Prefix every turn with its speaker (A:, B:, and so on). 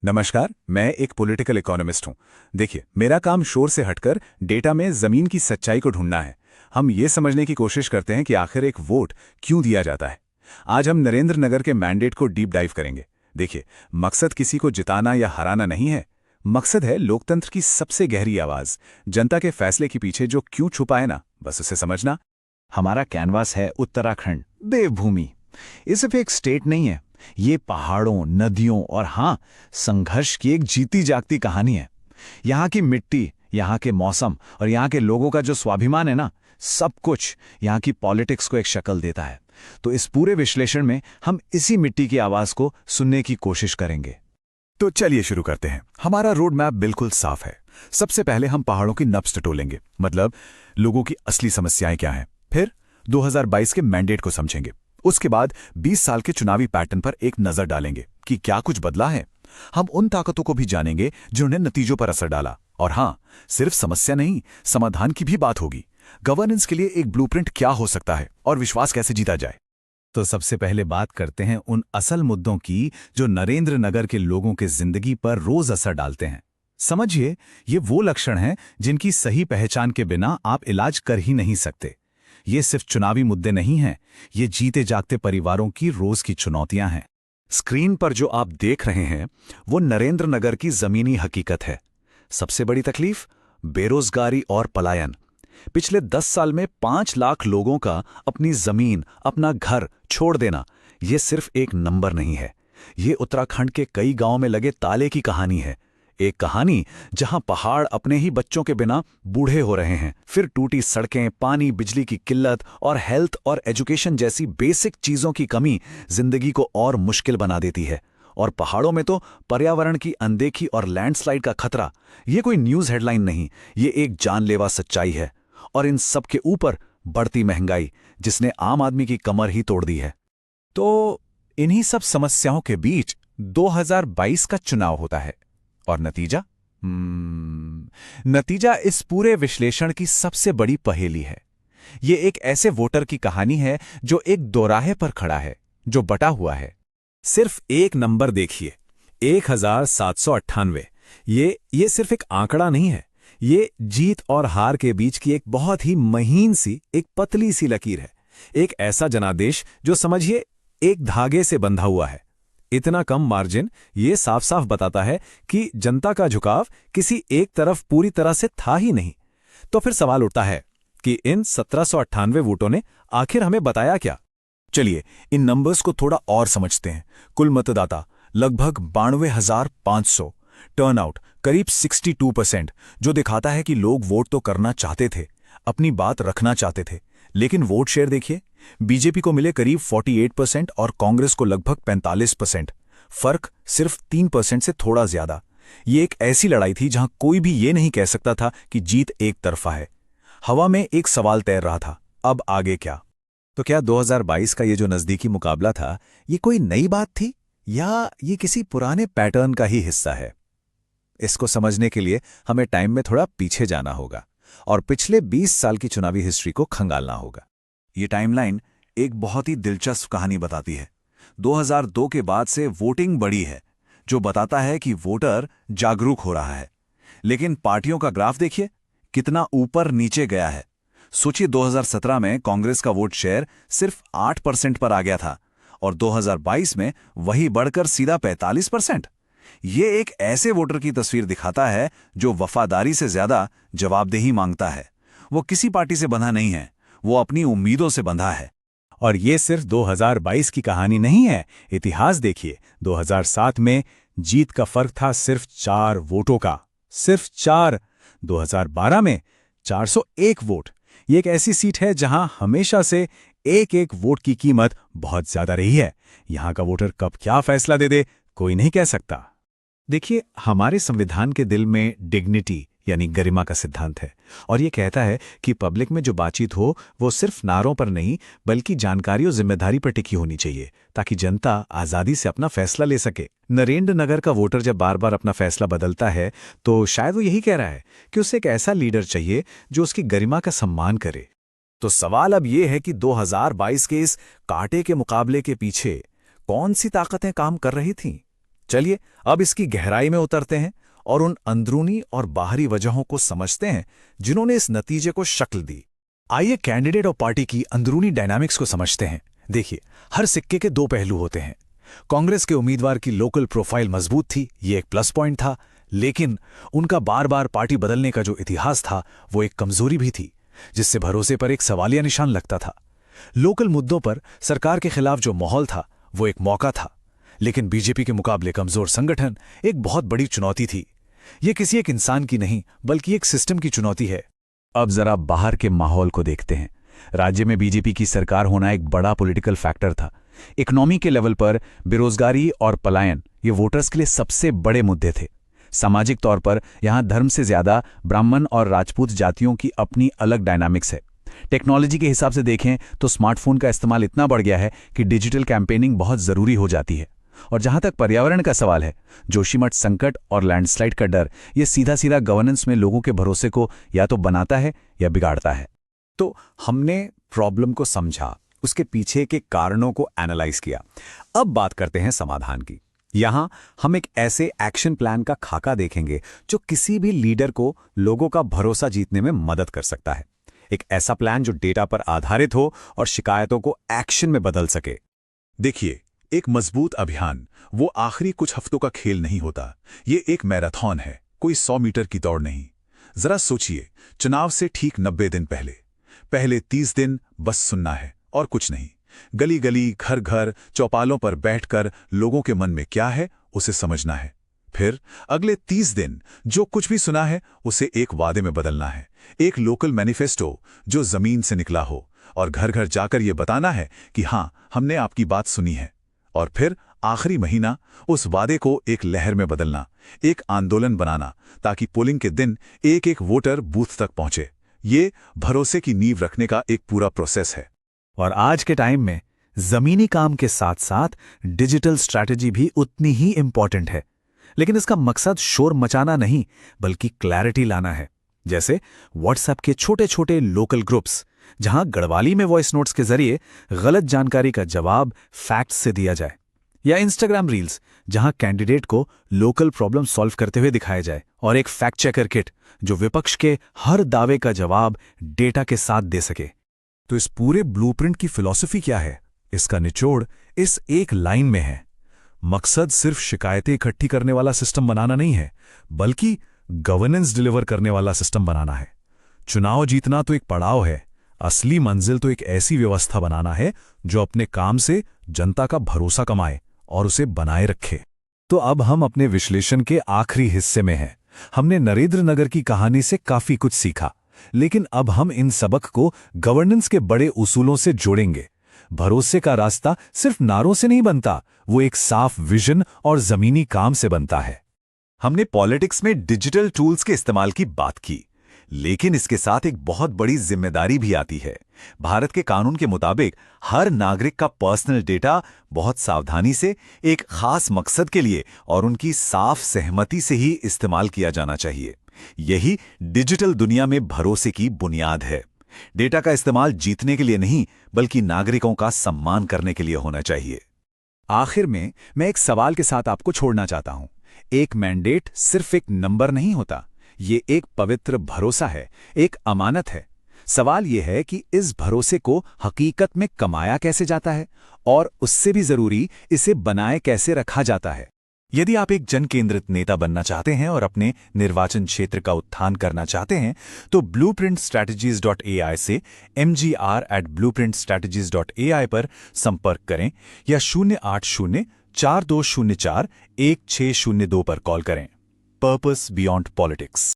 A: नमस्कार, मैं एक पॉलिटिकल इकोनॉमिस्ट हूं। देखिए, मेरा काम शोर से हटकर डेटा में जमीन की सच्चाई को ढूंढना है। हम ये समझने की कोशिश करते हैं कि आखिर एक वोट क्यों दिया जाता है। आज हम नरेंद्र नगर के मैंडेट को डीप डाइव करेंगे। देखिए, मकसद किसी को जिताना या हराना नहीं है। मकसद है लोकतंत्र की सबसे गहरी आवाज, जनता के फैसले के पीछे जो क्यों छुपा है ना, बस उसे समझना।
B: हमारा कैनवास है उत्तराखंड, देवभूमि। ये सिर्फ एक स्टेट नहीं है, ये पहाड़ों, नदियों और हाँ, संघर्ष की एक जीती जागती कहानी है। यहाँ की मिट्टी, यहाँ के मौसम और यहाँ के लोगों का जो स्वाभिमान है ना, सब कुछ यहाँ की पॉलिटिक्स को एक शक्ल देता है। तो इस पूरे विश्लेषण में हम इसी मिट्टी की आवाज को सुनने की कोशिश करेंगे।
A: तो चलिए शुरू करते हैं। हमारा रोड मैप बिल्कुल साफ है। सबसे पहले हम पहाड़ों की नब्ज टटोलेंगे, मतलब लोगों की असली समस्याएं क्या हैं। फिर 2022 के मैंडेट को समझेंगे। उसके बाद 20 साल के चुनावी पैटर्न पर एक नजर डालेंगे कि क्या कुछ बदला है। हम उन ताकतों को भी जानेंगे जिन्होंने नतीजों पर असर डाला। और हाँ, सिर्फ समस्या नहीं, समाधान की भी बात होगी। गवर्नेंस के लिए एक ब्लूप्रिंट क्या हो सकता है और विश्वास कैसे जीता जाए।
B: तो सबसे पहले बात करते हैं उन असल मुद्दों की जो नरेंद्र नगर के लोगों के जिंदगी पर रोज असर डालते हैं। समझिए, ये वो लक्षण हैं जिनकी सही पहचान के बिना आप इलाज कर ही नहीं सकते। ये सिर्फ चुनावी मुद्दे नहीं हैं, ये जीते जागते परिवारों की रोज की चुनौतियां हैं।
A: स्क्रीन पर जो आप देख रहे हैं वो नरेंद्र नगर की जमीनी हकीकत है। सबसे बड़ी तकलीफ बेरोजगारी और पलायन। पिछले 10 साल में 5 लाख लोगों का अपनी जमीन, अपना घर छोड़ देना, ये सिर्फ एक नंबर नहीं है। ये उत्तराखंड के कई गांवों में लगे ताले की कहानी है। एक कहानी जहां पहाड़ अपने ही बच्चों के बिना बूढ़े हो रहे हैं। फिर टूटी सड़कें, पानी, बिजली की किल्लत और हेल्थ और एजुकेशन जैसी बेसिक चीजों की कमी जिंदगी को और मुश्किल बना देती है। और पहाड़ों में तो पर्यावरण की अनदेखी और लैंडस्लाइड का खतरा। ये कोई न्यूज हेडलाइन नहीं, ये एक जानलेवा सच्चाई है। और इन सब के ऊपर बढ़ती महंगाई, जिसने आम आदमी की कमर ही तोड़ दी है।
B: तो इन्हीं सब समस्याओं के बीच 2022 का चुनाव होता है। और नतीजा नतीजा इस पूरे विश्लेषण की सबसे बड़ी पहेली है। ये एक ऐसे वोटर की कहानी है जो एक दोराहे पर खड़ा है, जो बटा हुआ है।
A: सिर्फ एक नंबर देखिए, 1798। ये सिर्फ एक आंकड़ा नहीं है, ये जीत और हार के बीच की एक बहुत ही महीन सी, एक पतली सी लकीर है। एक ऐसा जनादेश जो समझिए एक धागे से बंधा हुआ है। इतना कम मार्जिन ये साफ साफ बताता है कि जनता का झुकाव किसी एक तरफ पूरी तरह से था ही नहीं। तो फिर सवाल उठता है कि इन 1798 वोटों ने आखिर हमें बताया क्या। चलिए इन नंबर्स को थोड़ा और समझते हैं। कुल मतदाता लगभग 92,500, टर्नआउट करीब 62%, जो दिखाता है कि लोग वोट तो करना चाहते थे, अपनी बात रखना चाहते थे। लेकिन वोट शेयर देखिए, बीजेपी को मिले करीब 48% और कांग्रेस को लगभग 45%। फर्क सिर्फ 3% से थोड़ा ज्यादा। ये एक ऐसी लड़ाई थी जहां कोई भी ये नहीं कह सकता था कि जीत एक तरफा है। हवा में एक सवाल तैर रहा था, अब आगे क्या।
B: तो क्या 2022 का ये जो नजदीकी मुकाबला था, ये कोई नई बात थी या ये किसी पुराने पैटर्न का ही हिस्सा है? इसको समझने के लिए हमें टाइम में थोड़ा पीछे जाना होगा और पिछले 20 साल की चुनावी हिस्ट्री को खंगालना होगा।
A: ये टाइमलाइन एक बहुत ही दिलचस्प कहानी बताती है। 2002 के बाद से वोटिंग बढ़ी है, जो बताता है कि वोटर जागरूक हो रहा है। लेकिन पार्टियों का ग्राफ देखिए, कितना ऊपर नीचे गया है। सोचिए 2017 में कांग्रेस का वोट शेयर सिर्फ 8% पर आ गया था और 2022 में वही बढ़कर सीधा 45%। ये एक ऐसे वोटर की तस्वीर दिखाता है जो वफादारी से ज्यादा जवाबदेही मांगता है। वो किसी पार्टी से बंधा नहीं है, वो अपनी उम्मीदों से बंधा है।
B: और ये सिर्फ 2022 की कहानी नहीं है। इतिहास देखिए, 2007 में जीत का फर्क था सिर्फ 4 वोटों का, सिर्फ 4। 2012 में 401 वोट। ये एक ऐसी सीट है जहां हमेशा से एक एक वोट की कीमत बहुत ज्यादा रही है। यहां का वोटर कब क्या फैसला दे दे, कोई नहीं कह सकता। देखिए, हमारे संविधान के दिल में डिग्निटी यानी गरिमा का सिद्धांत है और ये कहता है कि पब्लिक में जो बातचीत हो वो सिर्फ नारों पर नहीं बल्कि जानकारी और जिम्मेदारी पर टिकी होनी चाहिए, ताकि जनता आज़ादी से अपना फैसला ले सके। नरेंद्र नगर का वोटर जब बार बार अपना फैसला बदलता है तो शायद वो यही कह रहा है कि उसे एक ऐसा लीडर चाहिए जो उसकी गरिमा का सम्मान करे।
A: तो सवाल अब ये है कि 2022 के इस कांटे के मुकाबले के पीछे कौन सी ताकतें काम कर रही थीं? चलिए अब इसकी गहराई में उतरते हैं और उन अंदरूनी और बाहरी वजहों को समझते हैं जिन्होंने इस नतीजे को शक्ल दी।
B: आइए कैंडिडेट और पार्टी की अंदरूनी डायनामिक्स को समझते हैं। देखिए, हर सिक्के के दो पहलू होते हैं। कांग्रेस के उम्मीदवार की लोकल प्रोफाइल मजबूत थी, ये एक प्लस पॉइंट था, लेकिन उनका बार बार पार्टी बदलने का जो इतिहास था वो एक कमजोरी भी थी, जिससे भरोसे पर एक सवालिया निशान लगता था। लोकल मुद्दों पर सरकार के खिलाफ जो माहौल था वो एक मौका था, लेकिन बीजेपी के मुकाबले कमजोर संगठन एक बहुत बड़ी चुनौती थी। ये किसी एक इंसान की नहीं बल्कि एक सिस्टम की चुनौती है। अब जरा बाहर के माहौल को देखते हैं। राज्य में बीजेपी की सरकार होना एक बड़ा पॉलिटिकल फैक्टर था। इकोनॉमी के लेवल पर बेरोजगारी और पलायन ये वोटर्स के लिए सबसे बड़े मुद्दे थे। सामाजिक तौर पर यहां धर्म से ज्यादा ब्राह्मण और राजपूत जातियों की अपनी अलग डायनामिक्स है। टेक्नोलॉजी के हिसाब से देखें तो स्मार्टफोन का इस्तेमाल इतना बढ़ गया है कि डिजिटल कैंपेनिंग बहुत जरूरी हो जाती है। और जहां तक पर्यावरण का सवाल है, जोशीमठ संकट और लैंडस्लाइड का डर ये सीधा सीधा गवर्नेंस में लोगों के भरोसे को या तो बनाता है या बिगाड़ता है।
A: तो हमने प्रॉब्लम को समझा, उसके पीछे के कारणों को एनालाइज किया। अब बात करते हैं समाधान की। यहां हम एक ऐसे एक्शन प्लान का खाका देखेंगे जो किसी भी लीडर को लोगों का भरोसा जीतने में मदद कर सकता है। एक ऐसा प्लान जो डेटा पर आधारित हो और शिकायतों को एक्शन में बदल सके।
B: देखिए, एक मजबूत अभियान वो आखिरी कुछ हफ्तों का खेल नहीं होता। ये एक मैराथन है, कोई 100 मीटर की दौड़ नहीं। जरा सोचिए, चुनाव से ठीक 90 दिन पहले 30 दिन बस सुनना है और कुछ नहीं। गली गली, घर घर, चौपालों पर बैठकर लोगों के मन में क्या है उसे समझना है। फिर अगले 30 दिन जो कुछ भी सुना है उसे एक वादे में बदलना है, एक लोकल मैनिफेस्टो जो जमीन से निकला हो, और घर घर जाकर यह बताना है कि हां, हमने आपकी बात सुनी है। और फिर आखिरी महीना उस वादे को एक लहर में बदलना, एक आंदोलन बनाना, ताकि पोलिंग के दिन एक एक वोटर बूथ तक पहुंचे। ये भरोसे की नींव रखने का एक पूरा प्रोसेस है।
A: और आज के टाइम में जमीनी काम के साथ साथ डिजिटल स्ट्रैटेजी भी उतनी ही इंपॉर्टेंट है। लेकिन इसका मकसद शोर मचाना नहीं बल्कि क्लैरिटी लाना है। जैसे व्हाट्सएप के छोटे छोटे लोकल ग्रुप्स, जहां गढ़वाली में वॉइस नोट्स के जरिए गलत जानकारी का जवाब फैक्ट से दिया जाए, या इंस्टाग्राम रील्स, जहां कैंडिडेट को लोकल प्रॉब्लम सॉल्व करते हुए दिखाया जाए, और एक फैक्ट चेकर किट जो विपक्ष के हर दावे का जवाब डेटा के साथ दे सके। तो इस पूरे ब्लूप्रिंट की फिलॉसफी क्या है? इसका निचोड़ इस एक लाइन में है। मकसद सिर्फ शिकायतें इकट्ठी करने वाला सिस्टम बनाना नहीं है, बल्कि गवर्नेंस डिलीवर करने वाला सिस्टम बनाना है। चुनाव जीतना तो एक पड़ाव है, असली मंजिल तो एक ऐसी व्यवस्था बनाना है जो अपने काम से जनता का भरोसा कमाए और उसे बनाए रखे। तो अब हम अपने विश्लेषण के आखिरी हिस्से में हैं। हमने नरेंद्र नगर की कहानी से काफी कुछ सीखा, लेकिन अब हम इन सबक को गवर्नेंस के बड़े उसूलों से जोड़ेंगे। भरोसे का रास्ता सिर्फ नारों से नहीं बनता, वो एक साफ विजन और जमीनी काम से बनता है। हमने पॉलिटिक्स में डिजिटल टूल्स के इस्तेमाल की बात की, लेकिन इसके साथ एक बहुत बड़ी जिम्मेदारी भी आती है। भारत के कानून के मुताबिक हर नागरिक का पर्सनल डेटा बहुत सावधानी से, एक खास मकसद के लिए और उनकी साफ सहमति से ही इस्तेमाल किया जाना चाहिए। यही डिजिटल दुनिया में भरोसे की बुनियाद है। डेटा का इस्तेमाल जीतने के लिए नहीं, बल्कि नागरिकों का सम्मान करने के लिए होना चाहिए। आखिर में मैं एक सवाल के साथ आपको छोड़ना चाहता हूं। एक मैंडेट सिर्फ एक नंबर नहीं होता, ये एक पवित्र भरोसा है, एक अमानत है। सवाल यह है कि इस भरोसे को हकीकत में कमाया कैसे जाता है, और उससे भी जरूरी, इसे बनाए कैसे रखा जाता है। यदि आप एक जन केंद्रित नेता बनना चाहते हैं और अपने निर्वाचन क्षेत्र का उत्थान करना चाहते हैं, तो blueprintstrategies.ai से mgr@blueprintstrategies.ai पर संपर्क करें या 08042041602 पर कॉल करें। Purpose beyond politics.